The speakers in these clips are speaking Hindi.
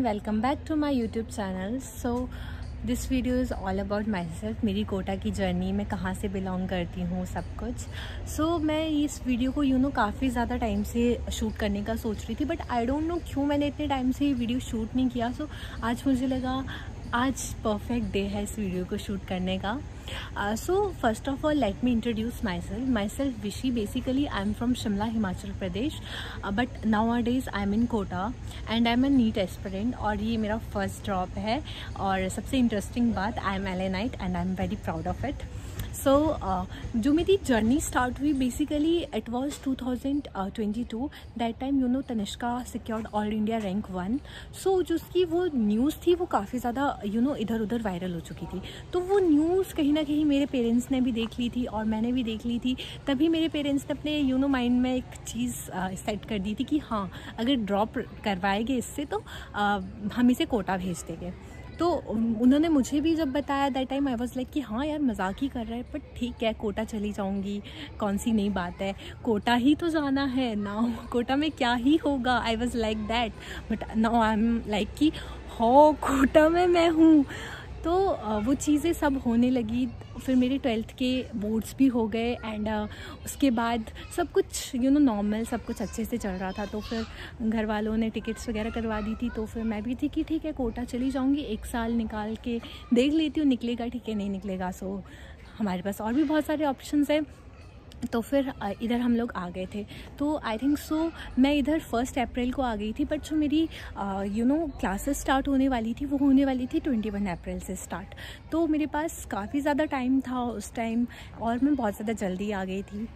Welcome back to my YouTube channel. So this video is all about myself, मेरी कोटा की जर्नी, मैं कहाँ से बिलोंग करती हूँ, सब कुछ। सो मैं इस वीडियो को काफ़ी ज़्यादा टाइम से शूट करने का सोच रही थी, बट आई डोंट नो क्यों मैंने इतने टाइम से ये वीडियो शूट नहीं किया। सो आज मुझे लगा आज परफेक्ट डे है इस वीडियो को शूट करने का। So first of all let me introduce myself Vishi. Basically I am from Shimla, Himachal Pradesh, but nowadays I am in Kota and I am a NEET aspirant और ये मेरा फर्स्ट ड्रॉप है। और सबसे इंटरेस्टिंग बात, I am Allenite and I am very proud of it. So जो मेरी जर्नी स्टार्ट हुई, basically it was 2022। That time Tanishka secured all India rank 1। So जो उसकी वो न्यूज़ थी वो काफ़ी ज़्यादा इधर उधर वायरल हो चुकी थी। तो वो न्यूज़ कहीं ना कहीं मेरे पेरेंट्स ने भी देख ली थी और मैंने भी देख ली थी। तभी मेरे पेरेंट्स ने अपने माइंड में एक चीज़ सेट कर दी थी कि हाँ, अगर ड्रॉप करवाएंगे इससे तो हम इसे कोटा भेज देंगे। तो उन्होंने मुझे भी जब बताया that time I was like कि हाँ यार, मजाक ही कर रहा है, बट ठीक है, कोटा चली जाऊंगी, कौन सी नई बात है, कोटा ही तो जाना है ना, कोटा में क्या ही होगा। I was like that, but now I am like कि हो कोटा में मैं हूँ। तो वो चीज़ें सब होने लगी। फिर मेरे 12th के बोर्ड्स भी हो गए एंड उसके बाद सब कुछ नॉर्मल, सब कुछ अच्छे से चल रहा था। तो फिर घर वालों ने टिकट्स वगैरह करवा दी थी। तो फिर मैं भी थी कि ठीक है, कोटा चली जाऊंगी, एक साल निकाल के देख लेती हूँ, निकलेगा ठीक है, नहीं निकलेगा सो हमारे पास और भी बहुत सारे ऑप्शंस हैं। तो फिर इधर हम लोग आ गए थे। तो आई थिंक सो मैं इधर 1 अप्रैल को आ गई थी, बट जो मेरी क्लासेस स्टार्ट होने वाली थी वो होने वाली थी 21 अप्रैल से स्टार्ट। तो मेरे पास काफ़ी ज़्यादा टाइम था उस टाइम और मैं बहुत ज़्यादा जल्दी आ गई थी।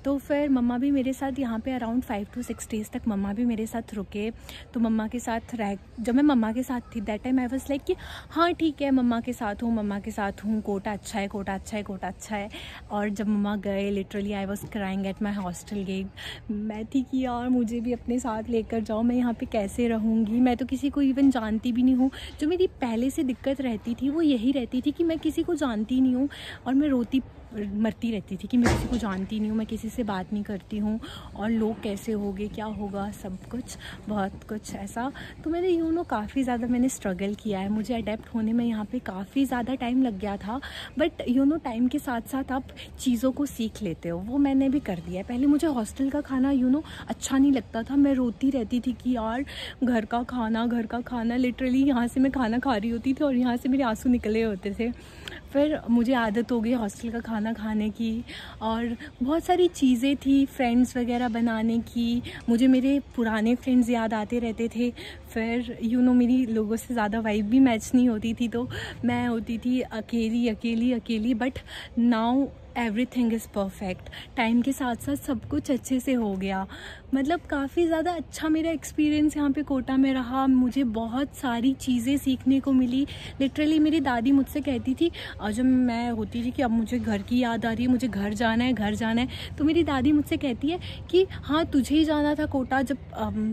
तो फिर मम्मा भी मेरे साथ यहाँ पे अराउंड 5 to 6 डेज़ तक मम्मा भी मेरे साथ रुके। तो मम्मा के साथ जब मैं मम्मा के साथ थी that time I was like कि हाँ ठीक है, मम्मा के साथ हूँ, कोटा अच्छा है, कोटा अच्छा है, कोटा अच्छा है। और जब मम्मा गए, literally I was crying at my hostel gate. मैं थी कि यार मुझे भी अपने साथ लेकर जाओ, मैं यहाँ पे कैसे रहूँगी, मैं तो किसी को इवन जानती भी नहीं हूँ। जो मेरी पहले से दिक्कत रहती थी वो यही रहती थी कि मैं किसी को जानती नहीं हूँ और मैं रोती मरती रहती थी कि मैं किसी को जानती नहीं हूँ, मैं किसी से बात नहीं करती हूँ और लोग कैसे होंगे, क्या होगा, सब कुछ बहुत कुछ ऐसा। तो मैंने काफ़ी ज़्यादा मैंने स्ट्रगल किया है। मुझे अडेप्ट होने में यहाँ पे काफ़ी ज़्यादा टाइम लग गया था, बट टाइम के साथ साथ आप चीज़ों को सीख लेते हो, वो मैंने भी कर दिया है। पहले मुझे हॉस्टल का खाना अच्छा नहीं लगता था, मैं रोती रहती थी कि यार घर का खाना, लिटरली यहाँ से मैं खाना खा रही होती थी और यहाँ से मेरे आंसू निकले होते थे। फिर मुझे आदत हो गई हॉस्टल का खाना खाने की और बहुत सारी चीज़ें थी, फ्रेंड्स वगैरह बनाने की। मुझे मेरे पुराने फ्रेंड्स याद आते रहते थे। फिर मेरी लोगों से ज़्यादा वाइब भी मैच नहीं होती थी, तो मैं होती थी अकेली। But now everything is perfect. Time के साथ साथ सब कुछ अच्छे से हो गया। मतलब काफ़ी ज़्यादा अच्छा मेरा एक्सपीरियंस यहाँ पे कोटा में रहा। मुझे बहुत सारी चीज़ें सीखने को मिली। लिटरली मेरी दादी मुझसे कहती थी, जब मैं होती थी कि अब मुझे घर की याद आ रही है, मुझे घर जाना है, तो मेरी दादी मुझसे कहती है कि हाँ तुझे ही जाना था कोटा। जब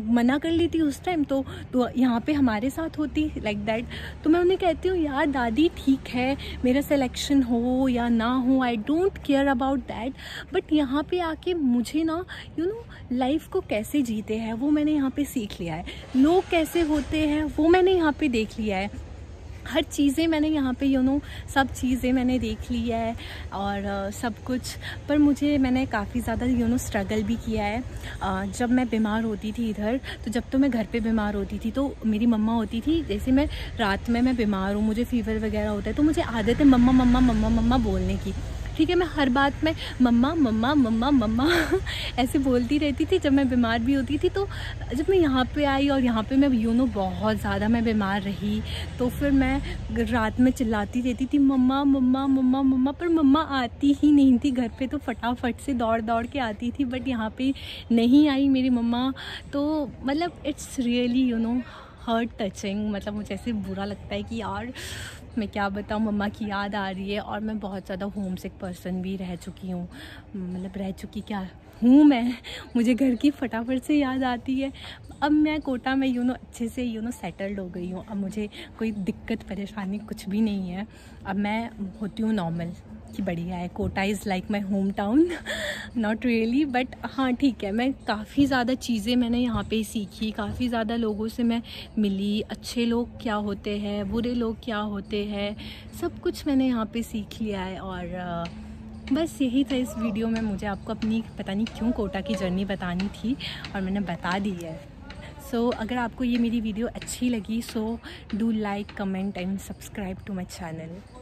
मना कर ली थी उस टाइम तो यहाँ पे हमारे साथ होती, लाइक दैट। तो मैं उन्हें कहती हूँ, यार दादी ठीक है, मेरा सिलेक्शन हो या ना हो, I don't care about that, but यहाँ पे आके मुझे ना लाइफ को कैसे जीते हैं वो मैंने यहाँ पे सीख लिया है। लोग कैसे होते हैं वो मैंने यहाँ पे देख लिया है। हर चीज़ें मैंने यहाँ पे सब चीज़ें मैंने देख ली है और सब कुछ। पर मैंने काफ़ी ज़्यादा स्ट्रगल भी किया है। जब मैं बीमार होती थी इधर, तो जब तो मैं घर पे बीमार होती थी तो मेरी मम्मा होती थी, जैसे मैं रात में मैं बीमार हूँ, मुझे फीवर वगैरह होता है, तो मुझे आदत है मम्मा बोलने की। ठीक है, मैं हर बात में मम्मा ऐसे बोलती रहती थी जब मैं बीमार भी होती थी। तो जब मैं यहाँ पे आई और यहाँ पे मैं बहुत ज़्यादा मैं बीमार रही, तो फिर मैं रात में चिल्लाती रहती थी मम्मा, पर मम्मा आती ही नहीं थी घर पे। तो फटाफट से दौड़ के आती थी, बट यहाँ पे नहीं आई मेरी मम्मा। तो मतलब इट्स रियली हार्ट टचिंग। मतलब मुझे ऐसे बुरा लगता है कि यार मैं क्या बताऊँ, मम्मा की याद आ रही है। और मैं बहुत ज़्यादा होम सिक पर्सन भी रह चुकी हूँ, मतलब रह चुकी क्या हूँ मैं, मुझे घर की फटाफट से याद आती है। अब मैं कोटा में अच्छे से सेटल्ड हो गई हूँ। अब मुझे कोई दिक्कत परेशानी कुछ भी नहीं है। अब मैं होती हूँ नॉर्मल, कि बढ़िया है, Kota is like my home town. Not really, but हाँ ठीक है, मैं काफ़ी ज़्यादा चीज़ें मैंने यहाँ पे सीखी, काफ़ी ज़्यादा लोगों से मैं मिली, अच्छे लोग क्या होते हैं, बुरे लोग क्या होते हैं, सब कुछ मैंने यहाँ पे सीख लिया है। और बस यही था इस वीडियो में, मुझे आपको अपनी पता नहीं क्यों कोटा की जर्नी बतानी थी और मैंने बता दी है। सो अगर आपको ये मेरी वीडियो अच्छी लगी, so do like, comment and subscribe to my channel.